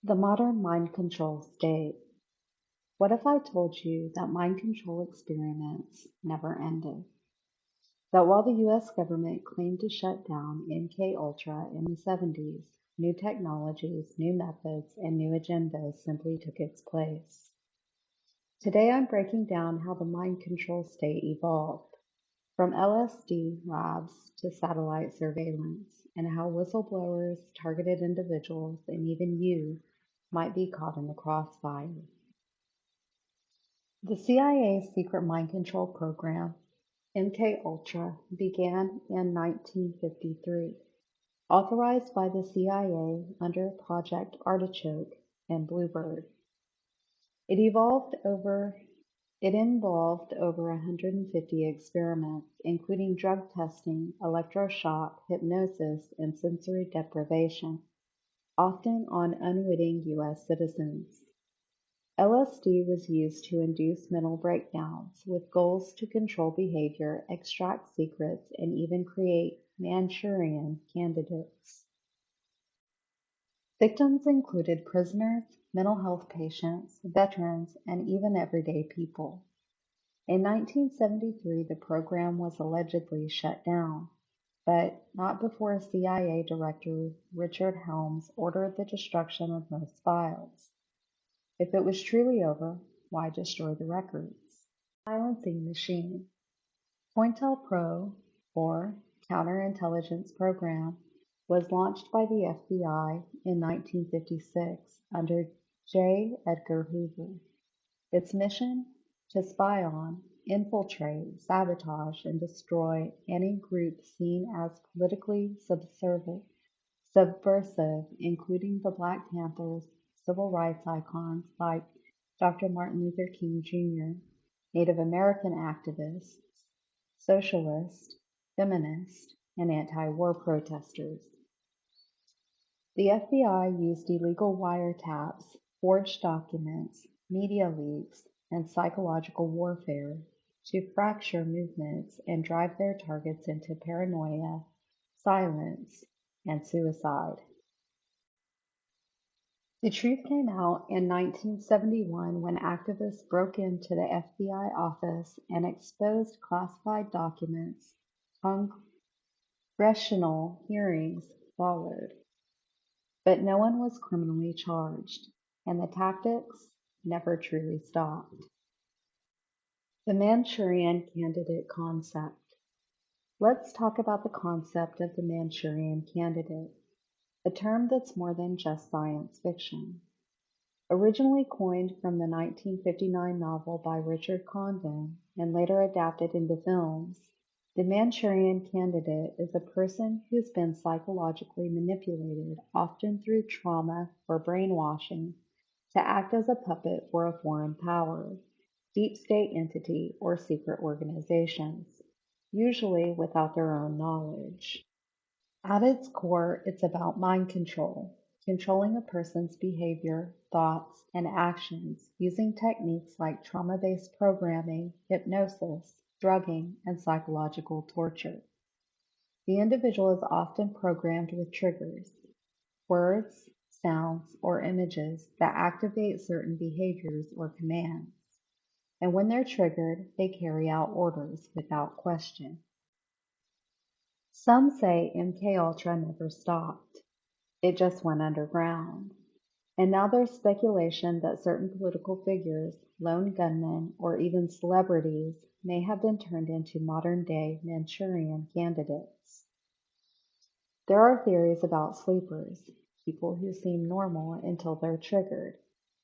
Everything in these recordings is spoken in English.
The modern mind control state. What if I told you that mind control experiments never ended? That while the US government claimed to shut down MK Ultra in the 70s, new technologies, new methods, and new agendas simply took its place. Today I'm breaking down how the mind control state evolved, from LSD labs to satellite surveillance, and how whistleblowers, targeted individuals, and even you might be caught in the crossfire. The CIA's secret mind control program, MKUltra, began in 1953, authorized by the CIA under Project Artichoke and Bluebird. It evolved over it involved over 150 experiments, including drug testing, electroshock, hypnosis, and sensory deprivation, often on unwitting US citizens. LSD was used to induce mental breakdowns, with goals to control behavior, extract secrets, and even create Manchurian candidates. Victims included prisoners, mental health patients, veterans, and even everyday people. In 1973, the program was allegedly shut down, but not before CIA Director Richard Helms ordered the destruction of most files. If it was truly over, why destroy the records? Silencing Machine. COINTELPRO, or Counterintelligence Program, was launched by the FBI in 1956 under J. Edgar Hoover. Its mission? To spy on, infiltrate, sabotage, and destroy any group seen as politically subversive, including the Black Panthers, civil rights icons like Dr. Martin Luther King Jr., Native American activists, socialists, feminists, and anti-war protesters. The FBI used illegal wiretaps, forged documents, media leaks, and psychological warfare to fracture movements and drive their targets into paranoia, silence, and suicide. The truth came out in 1971 when activists broke into the FBI office and exposed classified documents. Congressional hearings followed, but no one was criminally charged, and the tactics never truly stopped. The Manchurian Candidate concept. Let's talk about the concept of the Manchurian Candidate, a term that's more than just science fiction. Originally coined from the 1959 novel by Richard Condon and later adapted into films, the Manchurian Candidate is a person who's been psychologically manipulated, often through trauma or brainwashing, to act as a puppet for a foreign power, deep state entity, or secret organizations, usually without their own knowledge. At its core, it's about mind control, controlling a person's behavior, thoughts, and actions using techniques like trauma-based programming, hypnosis, drugging, and psychological torture. The individual is often programmed with triggers, words, sounds, or images that activate certain behaviors or commands. And when they're triggered, they carry out orders without question. Some say MKUltra never stopped. It just went underground. And now there's speculation that certain political figures, lone gunmen, or even celebrities may have been turned into modern-day Manchurian candidates. There are theories about sleepers, people who seem normal until they're triggered,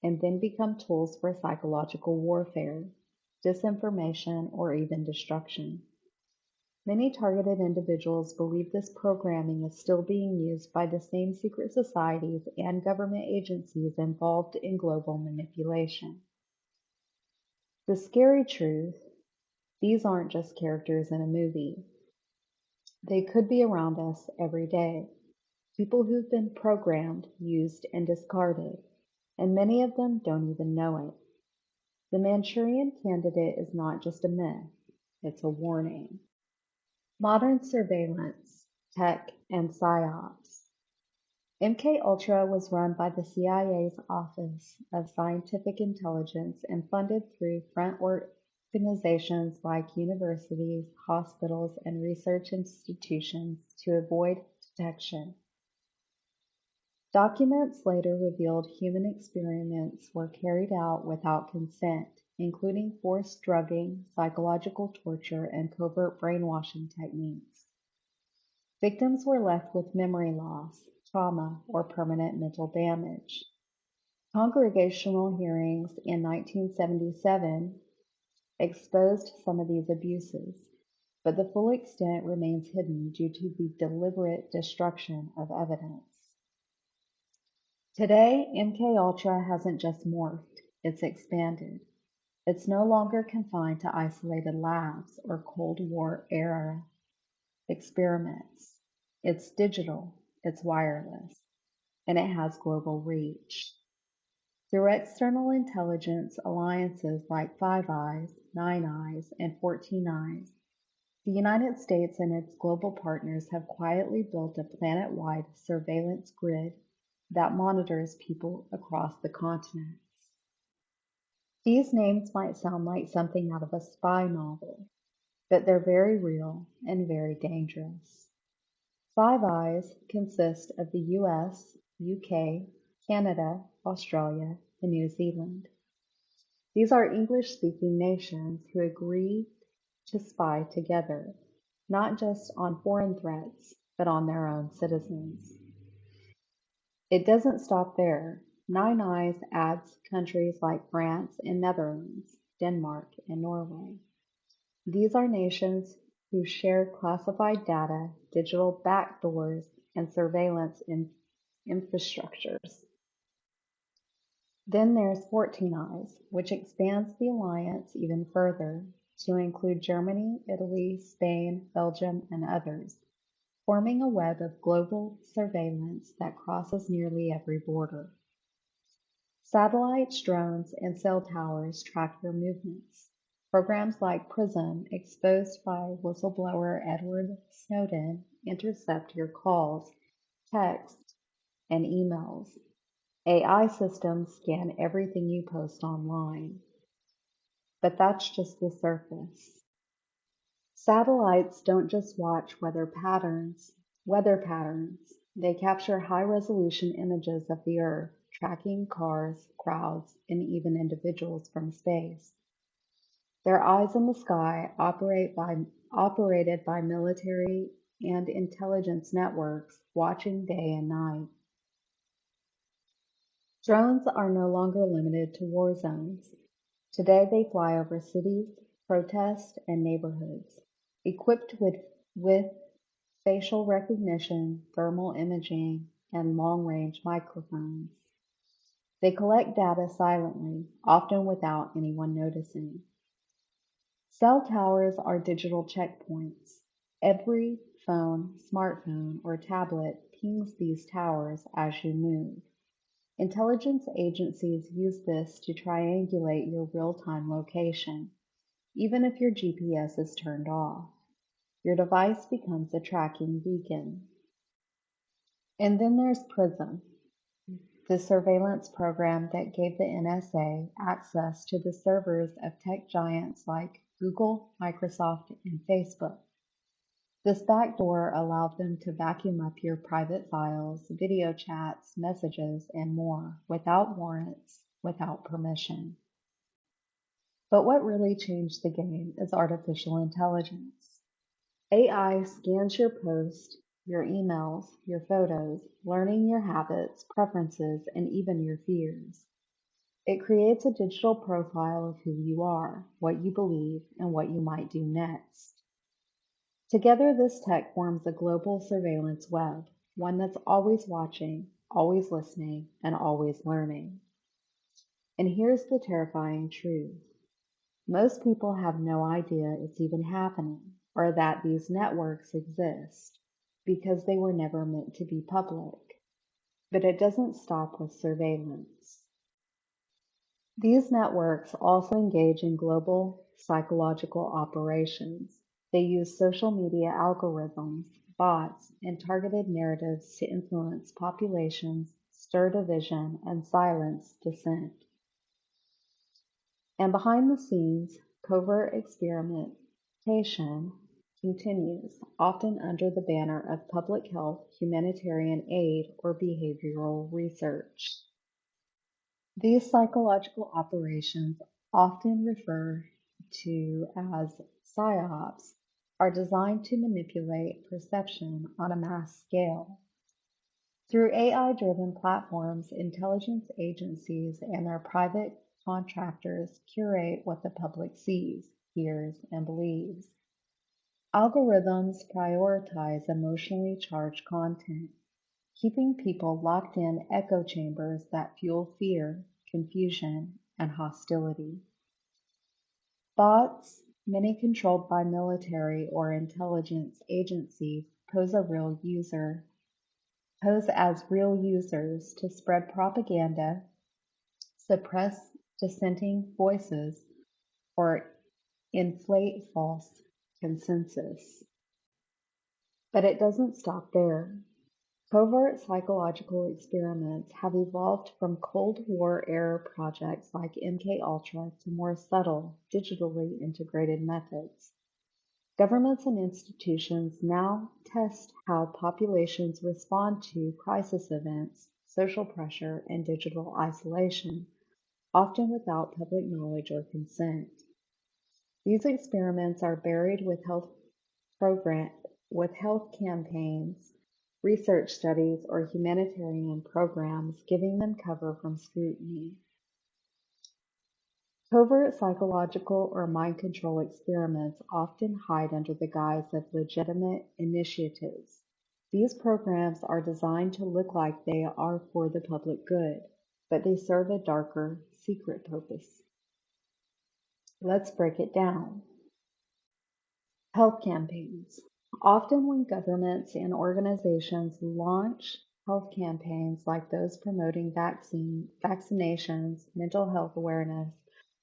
and then become tools for psychological warfare, disinformation, or even destruction. Many targeted individuals believe this programming is still being used by the same secret societies and government agencies involved in global manipulation. The scary truth: these aren't just characters in a movie. They could be around us every day. People who've been programmed, used, and discarded, and many of them don't even know it. The Manchurian Candidate is not just a myth, it's a warning. Modern surveillance, tech, and psyops. MKUltra was run by the CIA's Office of Scientific Intelligence and funded through front organizations like universities, hospitals, and research institutions to avoid detection. Documents later revealed human experiments were carried out without consent, including forced drugging, psychological torture, and covert brainwashing techniques. Victims were left with memory loss, trauma, or permanent mental damage. Congregational hearings in 1977 exposed some of these abuses, but the full extent remains hidden due to the deliberate destruction of evidence. Today, MKUltra hasn't just morphed, it's expanded. It's no longer confined to isolated labs or Cold War era experiments. It's digital, it's wireless, and it has global reach. Through external intelligence alliances like Five Eyes, Nine Eyes, and 14 Eyes, the United States and its global partners have quietly built a planet-wide surveillance grid that monitors people across the continents. These names might sound like something out of a spy novel, but they're very real and very dangerous. Five Eyes consist of the US, UK, Canada, Australia, and New Zealand. These are English-speaking nations who agree to spy together, not just on foreign threats, but on their own citizens. It doesn't stop there. Nine Eyes adds countries like France and Netherlands, Denmark, and Norway. These are nations who share classified data, digital backdoors, and surveillance infrastructures. Then there's 14 Eyes, which expands the alliance even further to include Germany, Italy, Spain, Belgium, and others, forming a web of global surveillance that crosses nearly every border. Satellites, drones, and cell towers track your movements. Programs like PRISM, exposed by whistleblower Edward Snowden, intercept your calls, texts, and emails. AI systems scan everything you post online. But that's just the surface. Satellites don't just watch weather patterns. They capture high-resolution images of the Earth, tracking cars, crowds, and even individuals from space. Their eyes in the sky operated by military and intelligence networks, watching day and night. Drones are no longer limited to war zones. Today they fly over cities, protests, and neighborhoods, equipped with facial recognition, thermal imaging, and long-range microphones. They collect data silently, often without anyone noticing. Cell towers are digital checkpoints. Every phone, smartphone, or tablet pings these towers as you move. Intelligence agencies use this to triangulate your real-time location, even if your GPS is turned off. Your device becomes a tracking beacon. And then there's PRISM, the surveillance program that gave the NSA access to the servers of tech giants like Google, Microsoft, and Facebook. This backdoor allowed them to vacuum up your private files, video chats, messages, and more without warrants, without permission. But what really changed the game is artificial intelligence. AI scans your posts, your emails, your photos, learning your habits, preferences, and even your fears. It creates a digital profile of who you are, what you believe, and what you might do next. Together, this tech forms a global surveillance web, one that's always watching, always listening, and always learning. And here's the terrifying truth. Most people have no idea it's even happening, or that these networks exist, because they were never meant to be public. But it doesn't stop with surveillance. These networks also engage in global psychological operations. They use social media algorithms, bots, and targeted narratives to influence populations, stir division, and silence dissent. And behind the scenes, covert experimentation continues, often under the banner of public health, humanitarian aid, or behavioral research. These psychological operations, often referred to as psyops, are designed to manipulate perception on a mass scale. Through AI-driven platforms, intelligence agencies and their private contractors curate what the public sees, hears, and believes. Algorithms prioritize emotionally charged content, keeping people locked in echo chambers that fuel fear, confusion, and hostility. Bots, many controlled by military or intelligence agencies, pose as real users to spread propaganda, suppress dissenting voices, or inflate false consensus. But it doesn't stop there. Covert psychological experiments have evolved from Cold War-era projects like MKUltra to more subtle, digitally integrated methods. Governments and institutions now test how populations respond to crisis events, social pressure, and digital isolation, often without public knowledge or consent. These experiments are buried with health campaigns, research studies, or humanitarian programs, giving them cover from scrutiny. Covert psychological or mind control experiments often hide under the guise of legitimate initiatives. These programs are designed to look like they are for the public good, but they serve a darker, secret purpose. Let's break it down. Health campaigns. Often when governments and organizations launch health campaigns like those promoting vaccinations, mental health awareness,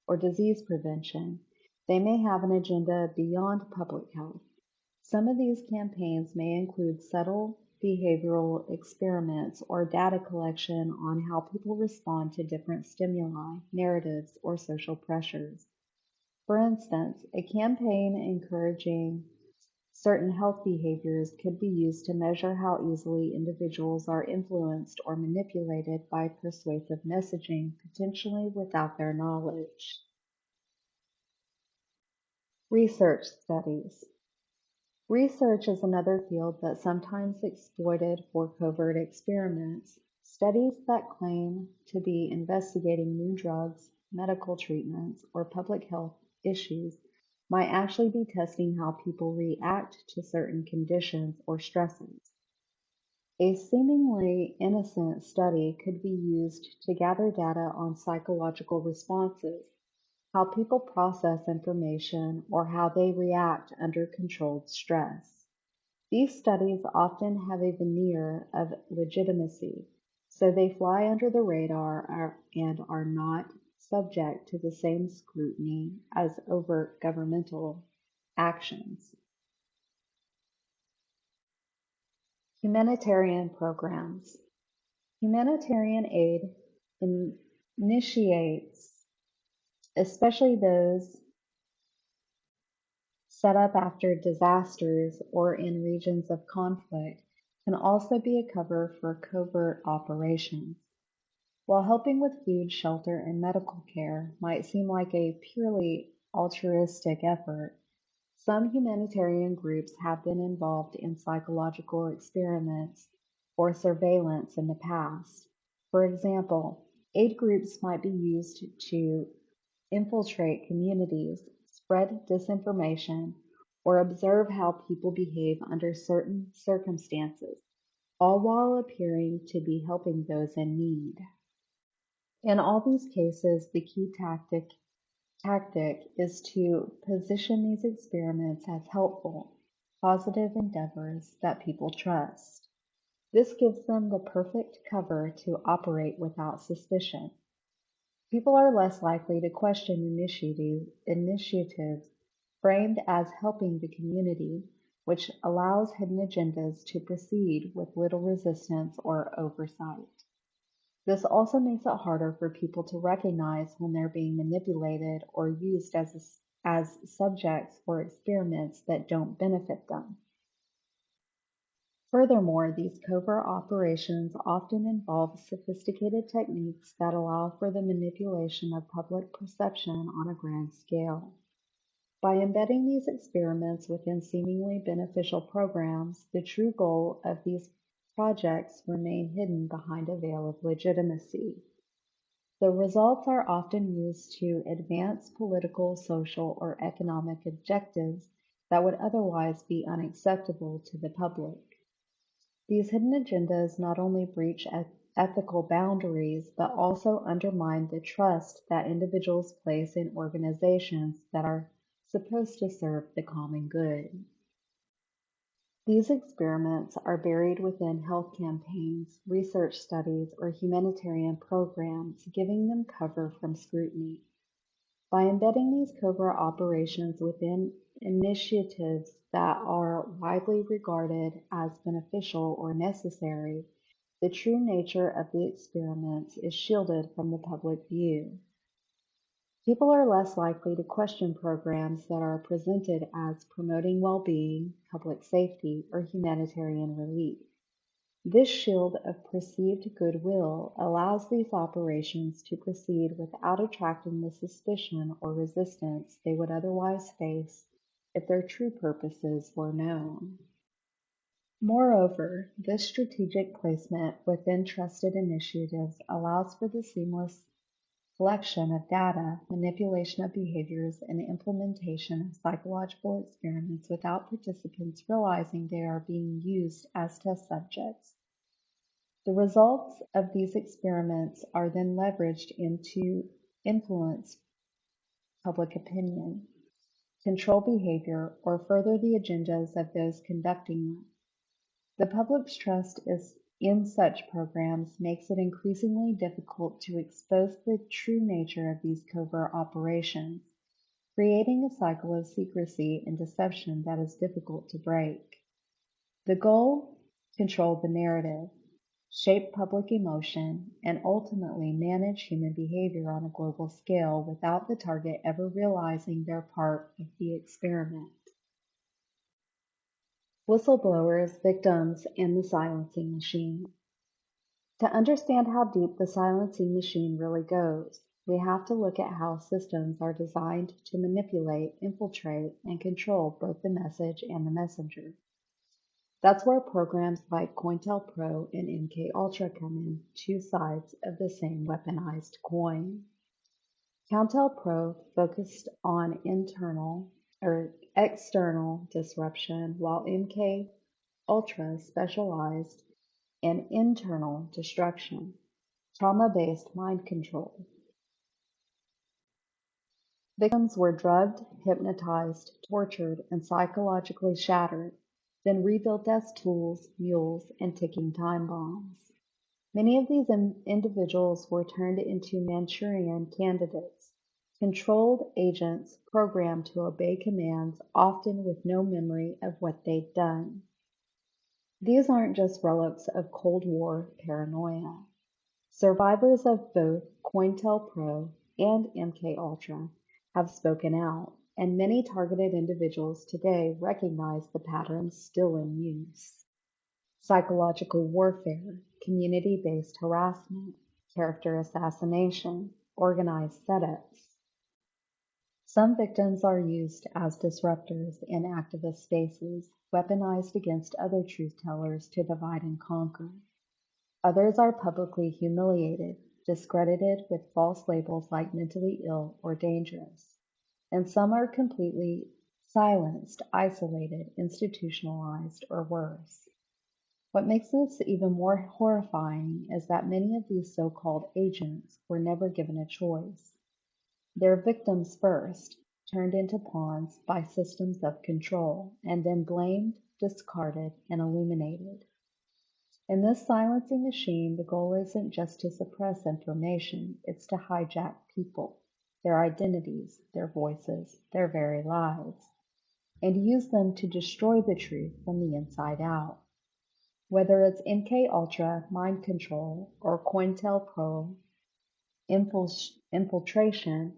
or disease prevention, they may have an agenda beyond public health. Some of these campaigns may include subtle behavioral experiments or data collection on how people respond to different stimuli, narratives, or social pressures. For instance, a campaign encouraging certain health behaviors could be used to measure how easily individuals are influenced or manipulated by persuasive messaging, potentially without their knowledge. Research studies. Research is another field that's sometimes exploited for covert experiments. Studies that claim to be investigating new drugs, medical treatments, or public health issues might actually be testing how people react to certain conditions or stresses. A seemingly innocent study could be used to gather data on psychological responses, how people process information, or how they react under controlled stress. These studies often have a veneer of legitimacy, so they fly under the radar and are not subject to the same scrutiny as overt governmental actions. Humanitarian programs. Humanitarian aid initiates, especially those set up after disasters or in regions of conflict, can also be a cover for covert operations. While helping with food, shelter, and medical care might seem like a purely altruistic effort, some humanitarian groups have been involved in psychological experiments or surveillance in the past. For example, aid groups might be used to infiltrate communities, spread disinformation, or observe how people behave under certain circumstances, all while appearing to be helping those in need. In all these cases, the key tactic is to position these experiments as helpful, positive endeavors that people trust. This gives them the perfect cover to operate without suspicion. People are less likely to question initiatives framed as helping the community which allows hidden agendas to proceed with little resistance or oversight. This also makes it harder for people to recognize when they're being manipulated or used as subjects for experiments that don't benefit them. Furthermore, these covert operations often involve sophisticated techniques that allow for the manipulation of public perception on a grand scale. By embedding these experiments within seemingly beneficial programs, the true goal of these projects remain hidden behind a veil of legitimacy. The results are often used to advance political, social, or economic objectives that would otherwise be unacceptable to the public. These hidden agendas not only breach ethical boundaries, but also undermine the trust that individuals place in organizations that are supposed to serve the common good. These experiments are buried within health campaigns, research studies, or humanitarian programs, giving them cover from scrutiny. By embedding these covert operations within initiatives that are widely regarded as beneficial or necessary, the true nature of the experiments is shielded from the public view. People are less likely to question programs that are presented as promoting well-being, public safety, or humanitarian relief. This shield of perceived goodwill allows these operations to proceed without attracting the suspicion or resistance they would otherwise face if their true purposes were known. Moreover, this strategic placement within trusted initiatives allows for the seamless collection of data, manipulation of behaviors, and implementation of psychological experiments without participants realizing they are being used as test subjects. The results of these experiments are then leveraged to influence public opinion, control behavior, or further the agendas of those conducting them. The public's trust in such programs makes it increasingly difficult to expose the true nature of these covert operations, creating a cycle of secrecy and deception that is difficult to break. The goal? Control the narrative, shape public emotion, and ultimately manage human behavior on a global scale without the target ever realizing their part of the experiment. Whistleblowers, victims, and the silencing machine. To understand how deep the silencing machine really goes, we have to look at how systems are designed to manipulate, infiltrate, and control both the message and the messenger. That's where programs like COINTELPRO and MKUltra come in, two sides of the same weaponized coin. COINTELPRO focused on external disruption, while MKUltra specialized in internal destruction, trauma-based mind control. Victims were drugged, hypnotized, tortured, and psychologically shattered, then rebuilt as tools, mules, and ticking time bombs. Many of these individuals were turned into Manchurian candidates, controlled agents programmed to obey commands, often with no memory of what they'd done. These aren't just relics of Cold War paranoia. Survivors of both COINTELPRO and MKUltra have spoken out, and many targeted individuals today recognize the patterns still in use. Psychological warfare, community-based harassment, character assassination, organized setups. Some victims are used as disruptors in activist spaces, weaponized against other truth-tellers to divide and conquer. Others are publicly humiliated, discredited with false labels like mentally ill or dangerous. And some are completely silenced, isolated, institutionalized, or worse. What makes this even more horrifying is that many of these so-called agents were never given a choice. They're victims first, turned into pawns by systems of control, and then blamed, discarded, and illuminated. In this silencing machine, the goal isn't just to suppress information, it's to hijack people, their identities, their voices, their very lives. and use them to destroy the truth from the inside out. Whether it's MKUltra, mind control, or COINTELPRO infiltration,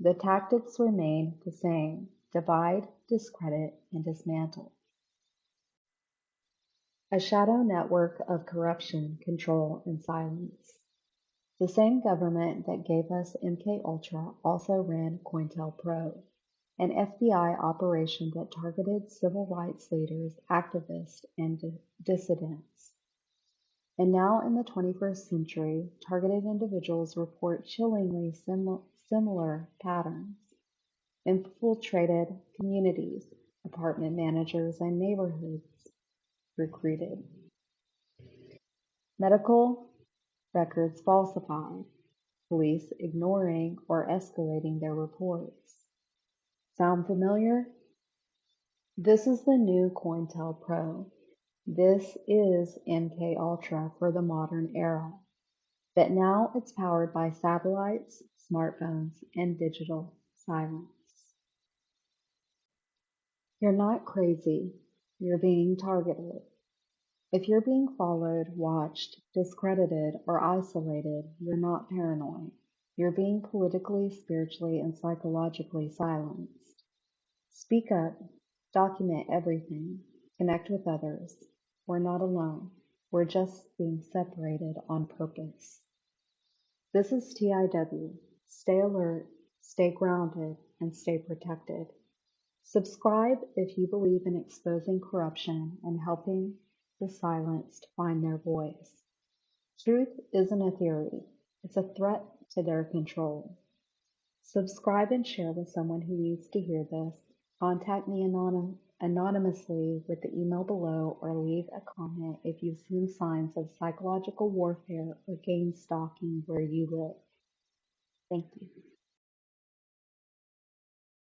the tactics remain the same: divide, discredit, and dismantle. A shadow network of corruption, control, and silence. The same government that gave us MKUltra also ran COINTELPRO, an FBI operation that targeted civil rights leaders, activists, and dissidents. And now in the 21st century, targeted individuals report chillingly similar patterns. Infiltrated communities, apartment managers, and neighborhoods recruited. Medical records falsified, police ignoring or escalating their reports. Sound familiar? This is the new COINTELPRO. This is MKUltra for the modern era. But now it's powered by satellites, smartphones, and digital silence. You're not crazy. You're being targeted. If you're being followed, watched, discredited, or isolated, you're not paranoid. You're being politically, spiritually, and psychologically silenced. Speak up. Document everything. Connect with others. We're not alone. We're just being separated on purpose. This is TIW. Stay alert, stay grounded, and stay protected. Subscribe if you believe in exposing corruption and helping the silenced find their voice. Truth isn't a theory, it's a threat to their control. Subscribe and share with someone who needs to hear this. Contact me anonymously with the email below, or leave a comment if you've seen signs of psychological warfare or game stalking where you live. Thank you.